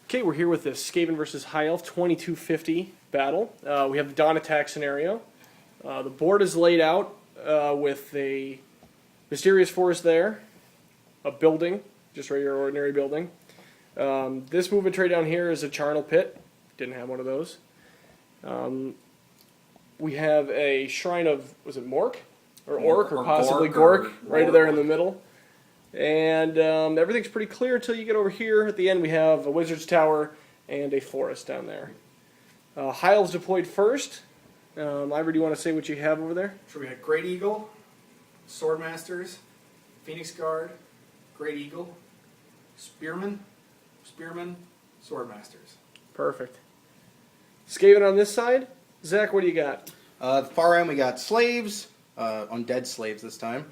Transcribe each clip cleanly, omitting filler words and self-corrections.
Okay, we're here with the Skaven versus High Elf 2250 battle. We have the dawn attack scenario. The board is laid out with a mysterious forest there, a building, just regular ordinary building. This movement tray down here is a charnel pit. Didn't have one of those. We have a shrine of, was it Mork? Or Orc, or possibly Gork, right there in the middle. And everything's pretty clear until you get over here. At the end, we have a wizard's tower and a forest down there. High Elves deployed first. Ivor, do you want to say what you have over there? Sure, we had Great Eagle, Swordmasters, Phoenix Guard, Great Eagle, Spearmen, Swordmasters. Perfect. Skaven on this side. Zach, what do you got? The far end, we got slaves, undead slaves this time.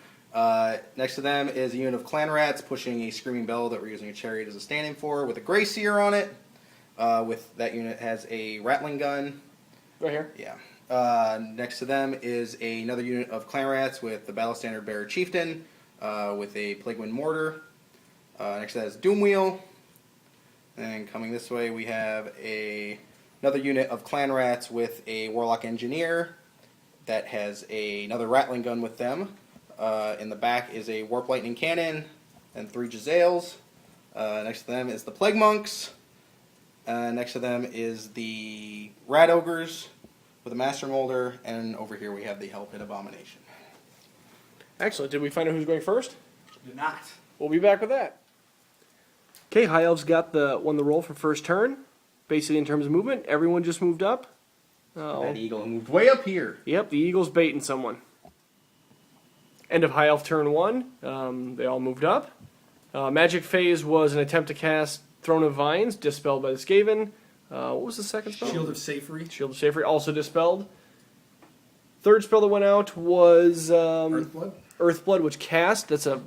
Next to them is a unit of clan rats pushing a screaming bell that we're using a chariot as a stand-in for with a gray seer on it. With that unit has a rattling gun. Right here? Yeah. Next to them is another unit of clan rats with the battle standard bearer chieftain with a plague wind mortar. Next to that is doom wheel. And coming this way we have another unit of clan rats with a warlock engineer that has another rattling gun with them. In the back is a warp lightning cannon and 3 Jezzails. Next to them is the plague monks. Next to them is the rat ogres with a master molder, and over here we have the hell pit abomination. Excellent. Did we find out who's going first? Did not. We'll be back with that. Okay, High Elves won the roll for first turn. Basically, in terms of movement, everyone just moved up. That eagle moved way up here. Yep, the eagle's baiting someone. End of High Elf turn 1. They all moved up. Magic phase was an attempt to cast Throne of Vines, dispelled by the Skaven. What was the second spell? Shield of Safety. Shield of Safety, also dispelled. Third spell that went out was Earthblood. Earthblood, which cast. That's a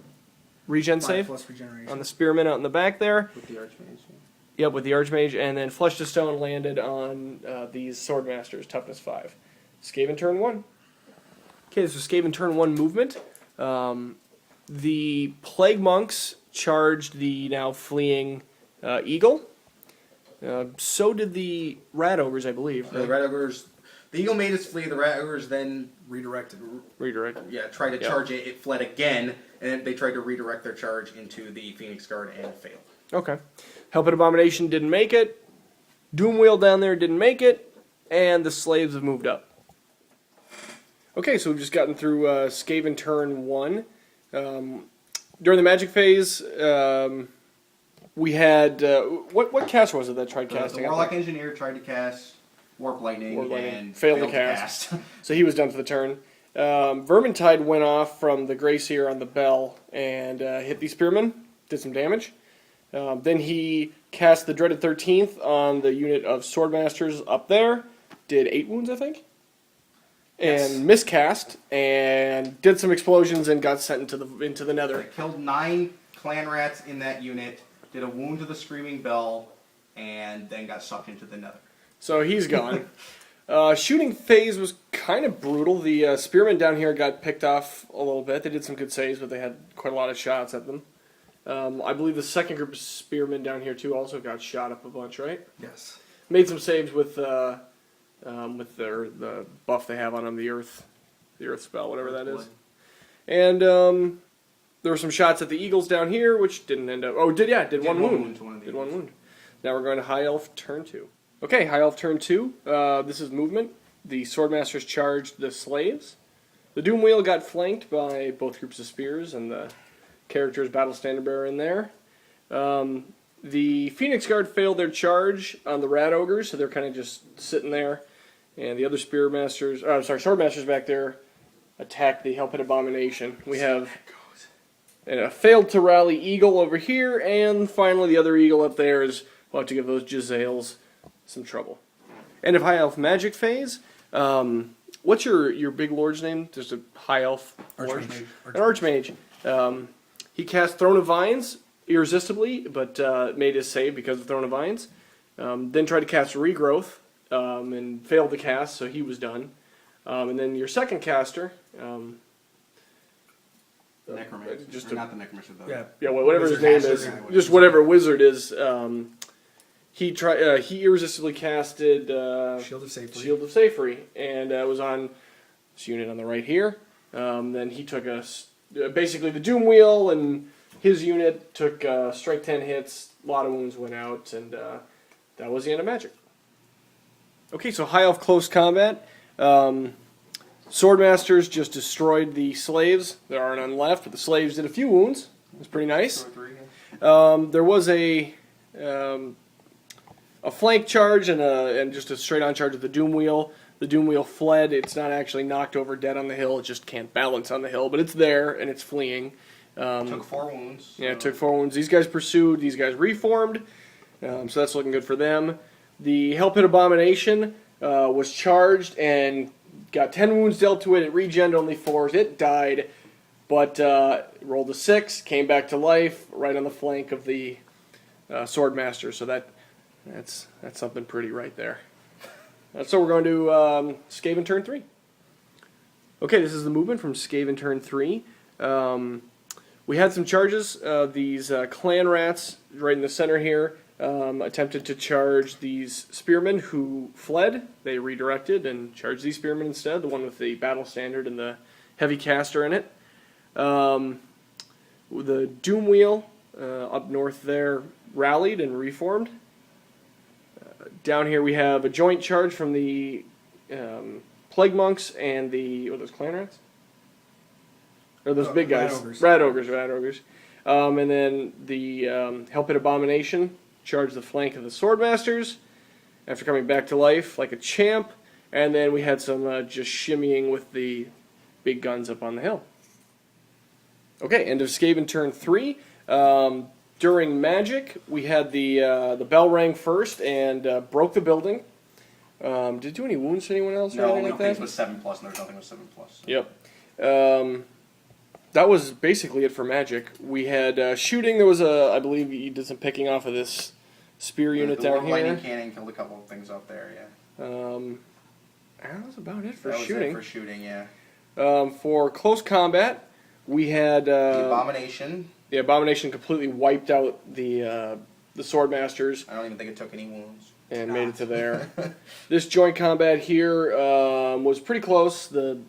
regen 5 save plus regeneration. on the Spearman out in the back there. With the archmage. Yep, with the Archmage, and then Flesh to Stone landed on these Swordmasters, toughness 5. Skaven turn 1. Okay, this was Skaven turn 1 movement. The Plague Monks charged the now fleeing Eagle. So did the Rat Ogres, I believe. The rat ogres, the eagle made its flee. The rat ogres then Redirected. Yeah, tried to charge it. It fled again, and then they tried to redirect their charge into the Phoenix Guard and failed. Okay. Helping Abomination didn't make it. Doomwheel down there didn't make it. And the slaves have moved up. Okay, so we've just gotten through Skaven turn 1. During the magic phase, we had... what caster was it that tried casting? The Warlock Engineer tried to cast Warp Lightning, and failed to cast. So he was done for the turn. Vermintide went off from the Grey Seer on the bell and hit the Spearmen. Did some damage. Then he cast the Dreaded 13th on the unit of Swordmasters up there. Did 8 wounds, I think. And miscast, and did some explosions and got sent into the nether. Killed 9 clan rats in that unit, did a wound to the Screaming Bell, and then got sucked into the nether. So he's gone. Shooting phase was kind of brutal. The Spearmen down here got picked off a little bit. They did some good saves, but they had quite a lot of shots at them. I believe the second group of Spearmen down here too also got shot up a bunch, right? Yes. Made some saves with the buff they have on them, the earth spell, whatever that is. And there were some shots at the Eagles down here, which didn't end up. Oh, did one wound. Did one wound. Now we're going to High Elf turn 2. Okay, High Elf turn 2. This is movement. The Swordmasters charged the slaves. The Doom Wheel got flanked by both groups of spears and the character's battle standard bearer in there. The Phoenix Guard failed their charge on the Rat Ogres, so they're kind of just sitting there. And the other Swordmasters back there attacked the Hell Pit Abomination. We have a failed to rally Eagle over here, and finally the other Eagle up there is about to give those Jezzails some trouble. End of High Elf Magic phase. What's your big lord's name? Just a High Elf lord? An Archmage. He cast Throne of Vines irresistibly, but made his save because of Throne of Vines. Then tried to cast Regrowth and failed to cast, so he was done. And then your second caster... Necromancer. Not the Necromancer, though. Yeah, whatever his name is. Just whatever wizard is. he irresistibly casted Shield of Safety. Shield of Safety, and it was on this unit on the right here. Then he took basically the Doom Wheel, and his unit took strike 10 hits, a lot of wounds went out, and that was the end of Magic. Okay, so High Elf Close Combat. Swordmasters just destroyed the slaves. There are none left, but the slaves did a few wounds. It was pretty nice. There was a flank charge and just a straight-on charge of the Doom Wheel. The Doom Wheel fled. It's not actually knocked over dead on the hill. It just can't balance on the hill, but it's there, and it's fleeing. Took 4 wounds. So. Yeah, it took 4 wounds. These guys pursued. These guys reformed. So that's looking good for them. The Hell Pit Abomination was charged and got 10 wounds dealt to it. It regened only 4. It died, but rolled a 6, came back to life right on the flank of the Swordmaster. So that's something pretty right there. So we're going to Skaven turn 3. Okay, this is the movement from Skaven turn 3. We had some charges. These clan rats right in the center here attempted to charge these spearmen who fled. They redirected and charged these spearmen instead, the one with the battle standard and the heavy caster in it. The Doom Wheel up north there rallied and reformed. Down here we have a joint charge from the Plague Monks and the, those clan rats? Or those big guys? Rat ogres. And then the Hell Pit Abomination charged the flank of the Swordmasters after coming back to life like a champ. And then we had some just shimmying with the big guns up on the hill. Okay, end of Skaven turn 3. During Magic, we had the bell rang first and broke the building. Did it do any wounds to anyone else or anything like that? No, was 7+, and there was nothing with 7+. So. Yep. That was basically it for Magic. We had shooting. There was I believe you did some picking off of this spear unit down here. Lightning cannon killed a couple of things up there, yeah. That was about it for that shooting. That was it for shooting, yeah. For close combat, we had... the Abomination. The Abomination completely wiped out the Swordmasters. I don't even think it took any wounds. And made it to there. This joint combat here was pretty close. The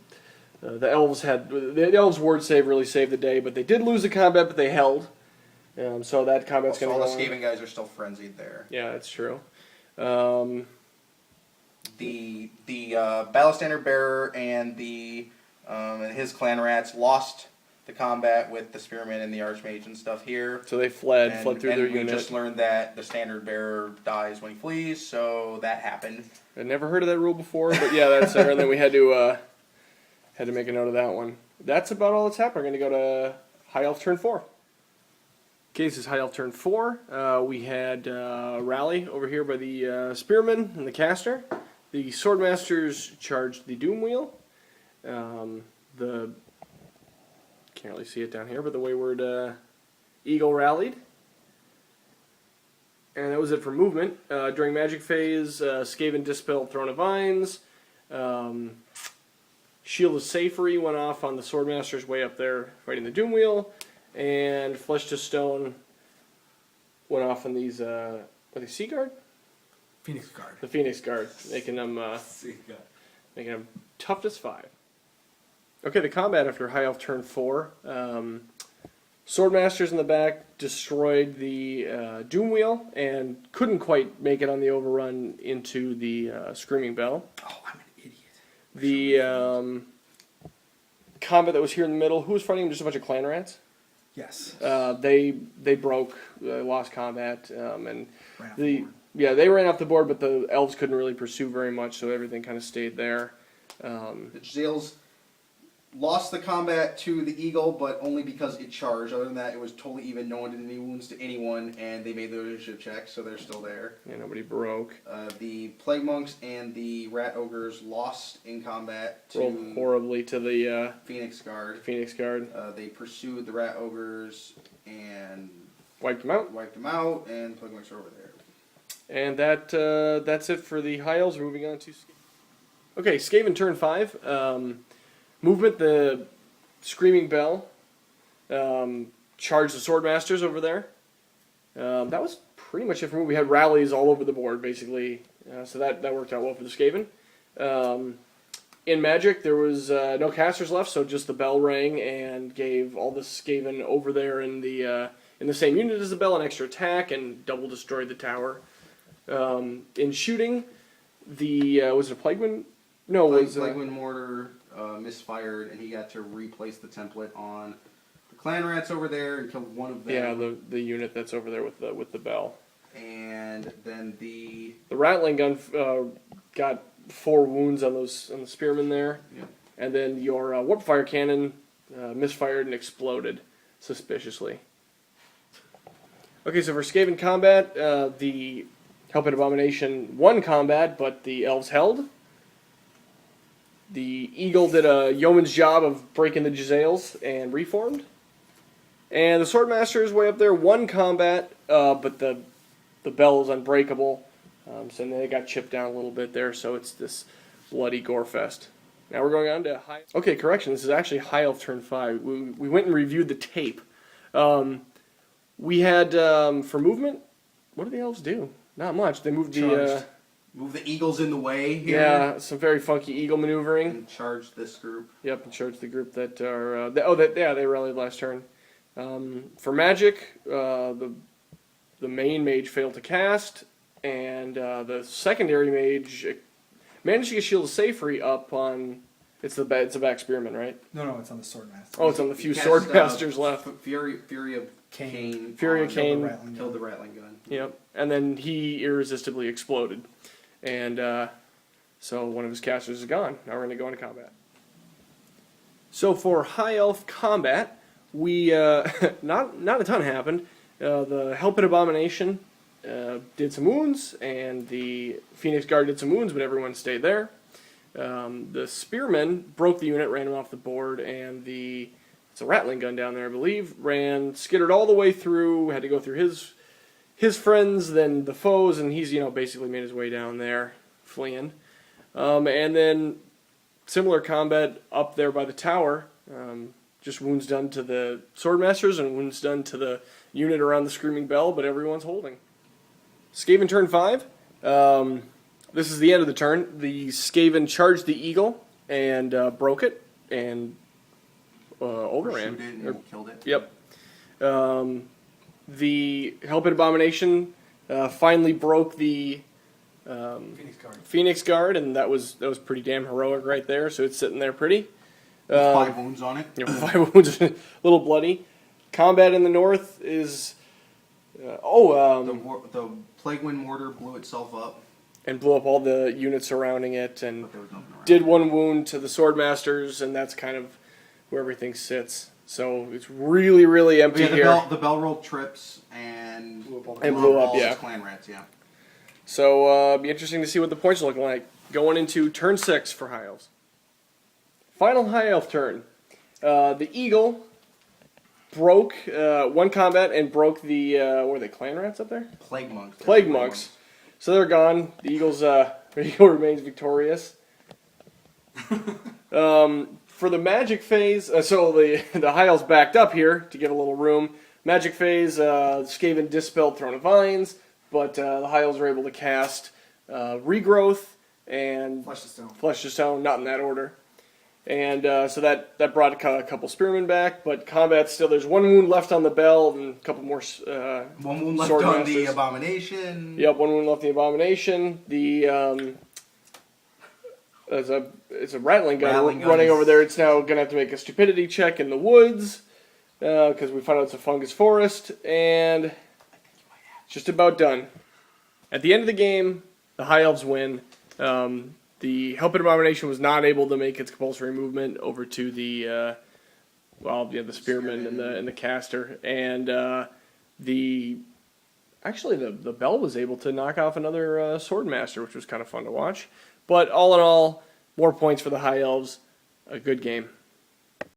Elves ward save really saved the day, but they did lose the combat, but they held. So that combat's going to go on. All the Skaven guys are still frenzied there. Yeah, that's true. The Battle Standard Bearer and his clan rats lost the combat with the Spearmen and the Archmage and stuff here. So they fled through their unit. And we just learned that the Standard Bearer dies when he flees, so that happened. I'd never heard of that rule before, but yeah, that's there. And then we had to make a note of that one. That's about all that's happened. We're going to go to High Elf turn 4. Okay, this is High Elf turn 4. We had rally over here by the Spearmen and the Caster. The Swordmasters charged the Doom Wheel. Can't really see it down here, but the Wayward Eagle rallied. And that was it for movement. During Magic Phase, Skaven dispelled Throne of Vines. Shield of Safety went off on the Swordmasters way up there fighting the Doom Wheel. And Flesh to Stone went off on these, what are they, Sea Guard? Phoenix Guard. The Phoenix Guard, making them tough as 5. Okay, the combat after High Elf turn 4. Swordmasters in the back destroyed the Doom Wheel and couldn't quite make it on the overrun into the Screaming Bell. Oh, I'm an idiot. The combat that was here in the middle, who was fighting them? Just a bunch of clan rats? Yes. They broke, lost combat, and they ran off the board, but the Elves couldn't really pursue very much, so everything kind of stayed there. The Zales lost the combat to the Eagle, but only because it charged. Other than that, it was totally even. No one did any wounds to anyone, and they made the leadership check, so they're still there. Yeah, nobody broke. The Plague Monks and the Rat Ogres lost in combat to rolled horribly to the Phoenix Guard. They pursued the Rat Ogres and wiped them out. And Plague Monks are over there. And that's it for the High Elves. Moving on to okay, Skaven turn 5. Movement, the Screaming Bell charged the Swordmasters over there. That was pretty much it for me. We had rallies all over the board, basically. So that worked out well for the Skaven. In Magic, there was no casters left, so just the bell rang and gave all the Skaven over there in the same unit as the bell an extra attack and double destroyed the tower. In shooting, was it a Plagueman? No, it was Plagueman Mortar misfired, and he got to replace the template on the clan rats over there and killed one of them. Yeah, the unit that's over there with the bell. And then the rattling gun got 4 wounds on the spearmen there. Yeah. And then your warp fire cannon misfired and exploded suspiciously. Okay, so for Skaven combat, the Helping Abomination won combat, but the Elves held. The Eagle did a yeoman's job of breaking the Jezzails and reformed. And the Swordmasters way up there won combat, but the bell is unbreakable. So they got chipped down a little bit there, so it's this bloody gore fest. Now we're going on to high... Okay, correction, this is actually High Elf turn 5. We went and reviewed the tape. We had, for movement, what did the Elves do? Not much. They moved move the eagles in the way here. Yeah, some very funky eagle maneuvering. And charge this group. Yep, and charge the group that are... they rallied last turn. For Magic, the main mage failed to cast, and the secondary mage managed to get Shield of Safety up on... It's a back spearman, right? No, it's on the Swordmaster. Oh, it's on the few Swordmasters left. Fury of Cain. Fury of Cain killed the rattling gun. Yep, and then he irresistibly exploded. And so one of his casters is gone. Now we're going to go into combat. So for High Elf combat, we not a ton happened. The Helping Abomination did some wounds, and the Phoenix Guard did some wounds, but everyone stayed there. The Spearman broke the unit, ran him off the board, and it's a rattling gun down there, I believe, skittered all the way through, had to go through his friends, then the foes, and he's, basically made his way down there, fleeing. And then similar combat up there by the tower, just wounds done to the Swordmasters and wounds done to the unit around the Screaming Bell, but everyone's holding. Skaven turn 5. This is the end of the turn. The Skaven charged the Eagle and broke it and overran. Shoot it and killed it. Yep. The Helping Abomination finally broke the Phoenix Guard, and that was pretty damn heroic right there. So it's sitting there pretty. 5 wounds on it. 5 wounds, a little bloody. Combat in the north is The Plaguewind Mortar blew itself up. And blew up all the units surrounding it, and But there was nothing around. did 1 wound to the Swordmasters, and that's kind of where everything sits. So it's really, really empty here. The bell rolled trips and blew up, all yeah. his clan rats, yeah. So it'll be interesting to see what the points are looking like going into turn 6 for High Elves. Final High Elf turn. The Eagle broke 1 combat and broke the were they clan rats up there? Plague monks. Plague monks. So they're gone. The Eagle remains victorious. For the Magic phase, so the High Elves backed up here to give a little room. Magic phase, Skaven dispelled Throne of Vines, but the High Elves were able to cast Regrowth and Flesh to Stone, not in that order. And so that brought a couple Spearmen back, but combat still, there's 1 wound left on the Bell and a couple more 1 wound left on the Abomination. Yep, 1 wound left on the Abomination. It's a rattling gun running over there. It's now going to have to make a stupidity check in the woods because we found out it's a fungus forest, and it's just about done. At the end of the game, the High Elves win. The Helping Abomination was not able to make its compulsory movement over to the Spearman and the Caster, and the Bell was able to knock off another Swordmaster, which was kind of fun to watch. But all in all, more points for the High Elves. A good game.